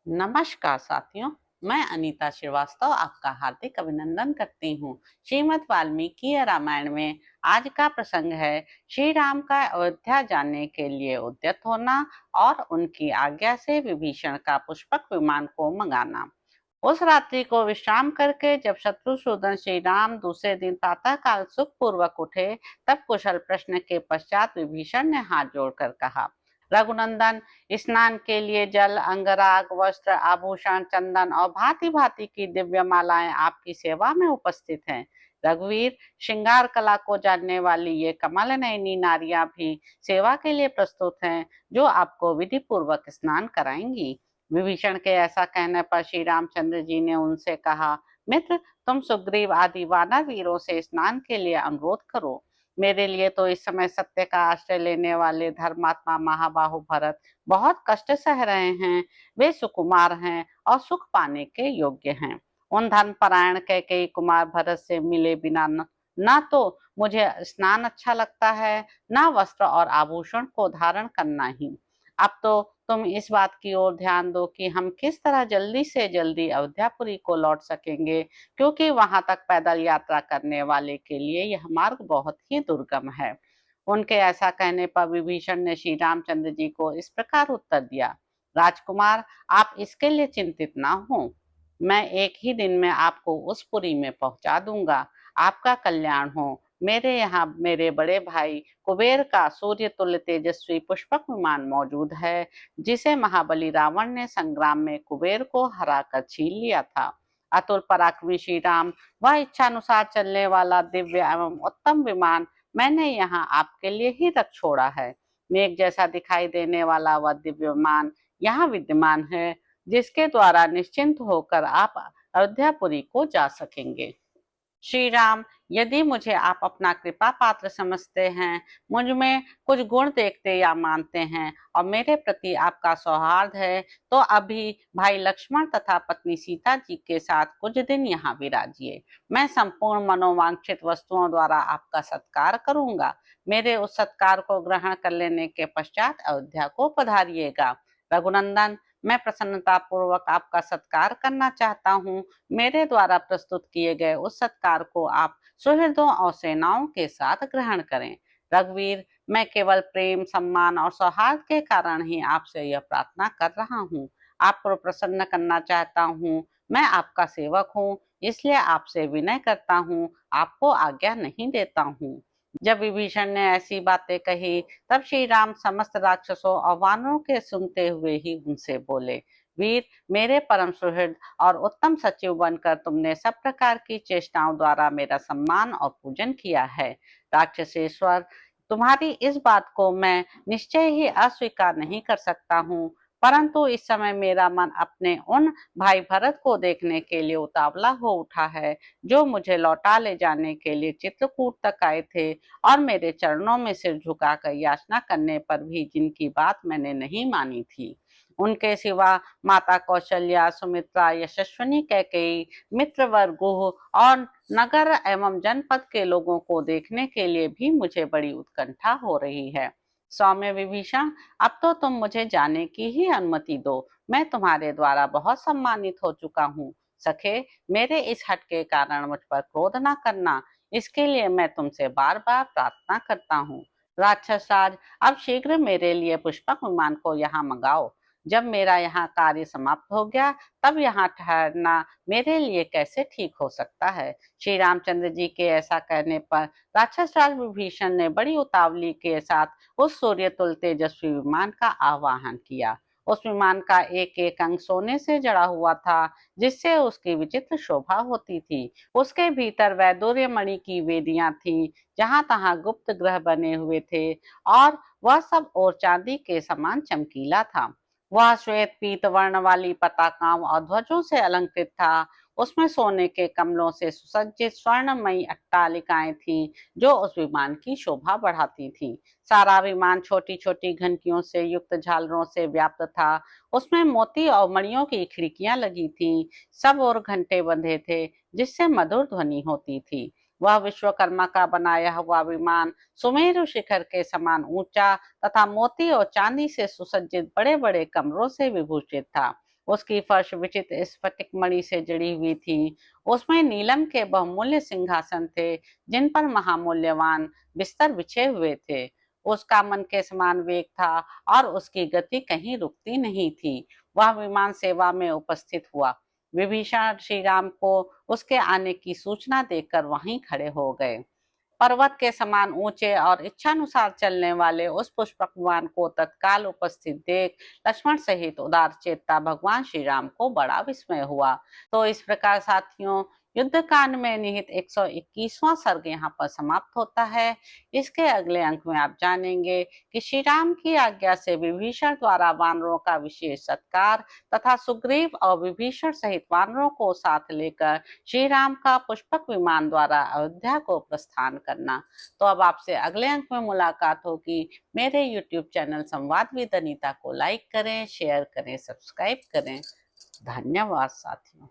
नमस्कार साथियों। मैं अनीता श्रीवास्तव आपका हार्दिक अभिनंदन करती हूँ। श्रीमद् वाल्मीकि रामायण में आज का प्रसंग है श्री राम का अयोध्या जाने के लिए उद्यत होना और उनकी आज्ञा से विभीषण का पुष्पक विमान को मंगाना। उस रात्रि को विश्राम करके जब शत्रुसूदन श्री राम दूसरे दिन प्रातः काल सुख पूर्वक उठे, तब कुशल प्रश्न के पश्चात विभीषण ने हाथ जोड़कर कहा, रघुनंदन, स्नान के लिए जल, अंगराग, वस्त्र, आभूषण, चंदन और भांति भांति की दिव्य मालाएं आपकी सेवा में उपस्थित हैं। रघुवीर, श्रृंगार कला को जानने वाली ये कमल नयनी नारियां भी सेवा के लिए प्रस्तुत हैं, जो आपको विधि पूर्वक स्नान कराएंगी। विभीषण के ऐसा कहने पर श्री रामचंद्र जी ने उनसे कहा, मित्र, तुम सुग्रीव आदि वानर वीरों से स्नान के लिए अनुरोध करो। मेरे लिए तो इस समय सत्य का आश्रय लेने वाले धर्मात्मा महाबाहु भरत बहुत कष्ट सह रहे हैं। वे सुकुमार हैं और सुख पाने के योग्य हैं। उन धन परायण कैकेयी कुमार भरत से मिले बिना न तो मुझे स्नान अच्छा लगता है, न वस्त्र और आभूषण को धारण करना ही। अब तो तुम इस बात की ओर ध्यान दो कि हम किस तरह जल्दी से जल्दी अयोध्यापुरी को लौट सकेंगे, क्योंकि वहां तक पैदल यात्रा करने वाले के लिए यह मार्ग बहुत ही दुर्गम है। उनके ऐसा कहने पर विभीषण ने श्री रामचंद्र जी को इस प्रकार उत्तर दिया, राजकुमार, आप इसके लिए चिंतित ना हो। मैं एक ही दिन में आपको उस पुरी में पहुंचा दूंगा। आपका कल्याण हो। मेरे यहाँ मेरे बड़े भाई कुबेर का सूर्य तुल्य तेजस्वी पुष्पक विमान मौजूद है, जिसे महाबली रावण ने संग्राम में कुबेर को हराकर छीन लिया था। अतुल पराक्रमी श्री राम, वह इच्छानुसार चलने वाला दिव्य एवं उत्तम विमान मैंने यहाँ आपके लिए ही रख छोड़ा है। मेघ जैसा दिखाई देने वाला वह दिव्य विमान यहाँ विद्यमान है, जिसके द्वारा निश्चिंत होकर आप अयोध्यापुरी को जा सकेंगे। श्री राम, यदि मुझे आप अपना कृपा पात्र समझते हैं, मुझ में कुछ गुण देखते या मानते हैं और मेरे प्रति आपका सौहार्द है, तो अभी भाई लक्ष्मण तथा पत्नी सीता जी के साथ कुछ दिन यहाँ विराजिए। मैं संपूर्ण मनोवांछित वस्तुओं द्वारा आपका सत्कार करूंगा। मेरे उस सत्कार को ग्रहण कर लेने के पश्चात अयोध्या को पधारिएगा। रघुनंदन, मैं प्रसन्नता पूर्वक आपका सत्कार करना चाहता हूँ। मेरे द्वारा प्रस्तुत किए गए उस सत्कार को आप सुहृदों और सेनाओं के साथ ग्रहण करें। रघुवीर, मैं केवल प्रेम, सम्मान और सौहार्द के कारण ही आपसे यह प्रार्थना कर रहा हूँ। आपको प्रसन्न करना चाहता हूँ। मैं आपका सेवक हूँ, इसलिए आपसे विनय करता हूँ, आपको आज्ञा नहीं देता हूँ। जब विभीषण ने ऐसी बातें कही, तब श्री राम समस्त राक्षसों और वानरों के सुनते हुए ही उनसे बोले, वीर, मेरे परम सुहृद और उत्तम सचिव बनकर तुमने सब प्रकार की चेष्टाओं द्वारा मेरा सम्मान और पूजन किया है। राक्षसेश्वर, तुम्हारी इस बात को मैं निश्चय ही अस्वीकार नहीं कर सकता हूँ, परंतु इस समय मेरा मन अपने उन भाई भरत को देखने के लिए उतावला हो उठा है, जो मुझे लौटा ले जाने के लिए चित्रकूट तक आए थे और मेरे चरणों में सिर झुकाकर याचना करने पर भी जिनकी बात मैंने नहीं मानी थी। उनके सिवा माता कौशल्या, सुमित्रा, यशस्विनी कैकेयी, मित्रवर गुह और नगर एवं जनपद के लोगों को देखने के लिए भी मुझे बड़ी उत्कंठा हो रही है। सौम्य विभीषण, अब तो तुम मुझे जाने की ही अनुमति दो। मैं तुम्हारे द्वारा बहुत सम्मानित हो चुका हूँ। सखे, मेरे इस हट के कारण मुझ पर क्रोध न करना, इसके लिए मैं तुमसे बार बार प्रार्थना करता हूँ। राक्षस राज, अब शीघ्र मेरे लिए पुष्पक विमान को यहाँ मंगाओ। जब मेरा यहाँ कार्य समाप्त हो गया, तब यहाँ ठहरना मेरे लिए कैसे ठीक हो सकता है। श्री रामचंद्र जी के ऐसा कहने पर राक्षस राज विभीषण ने बड़ी उतावली के साथ उस सूर्य तुल्य तेजस्वी विमान का आवाहन किया। उस विमान का एक एक अंग सोने से जड़ा हुआ था, जिससे उसकी विचित्र शोभा होती थी। उसके भीतर वैदूर्य मणि की वेदियां थीं, जहां तहां गुप्त ग्रह बने हुए थे, और वह सब और चांदी के समान चमकीला था। वह श्वेत पीत वर्ण वाली पताकाओं और ध्वजों से अलंकृत था। उसमें सोने के कमलों से सुसज्जित स्वर्णमयी अट्टालिकाएं थीं, जो उस विमान की शोभा बढ़ाती थीं। सारा विमान छोटी छोटी घंटियों से युक्त झालरों से व्याप्त था। उसमें मोती और मणियों की खिड़कियां लगी थीं। सब और घंटे बंधे थे, जिससे मधुर ध्वनि होती थी। वह विश्वकर्मा का बनाया हुआ विमान सुमेरु शिखर के समान ऊंचा तथा मोती और चांदी से सुसज्जित बड़े बड़े कमरों से विभूषित था। उसकी फर्श विचित्र स्फटिक मणि से जड़ी हुई थी। उसमें नीलम के बहुमूल्य सिंहासन थे, जिन पर महामूल्यवान बिस्तर बिछे हुए थे। उसका मन के समान वेग था और उसकी गति कहीं रुकती नहीं थी। वह विमान सेवा में उपस्थित हुआ। विभीषण श्री राम को उसके आने की सूचना देकर वहीं खड़े हो गए। पर्वत के समान ऊंचे और इच्छानुसार चलने वाले उस पुष्पक विमान को तत्काल उपस्थित देख लक्ष्मण सहित उदार चेता भगवान श्री राम को बड़ा विस्मय हुआ। तो इस प्रकार साथियों, युद्ध कांड में निहित 121वां सर्ग यहाँ पर समाप्त होता है। इसके अगले अंक में आप जानेंगे कि श्री राम की आज्ञा से विभीषण द्वारा वानरों का विशेष सत्कार तथा सुग्रीव और विभीषण सहित वानरों को साथ लेकर श्री राम का पुष्पक विमान द्वारा अयोध्या को प्रस्थान करना। तो अब आपसे अगले अंक में मुलाकात होगी। मेरे YouTube चैनल संवाद विद अनीता को लाइक करें, शेयर करें, सब्सक्राइब करें। धन्यवाद साथियों।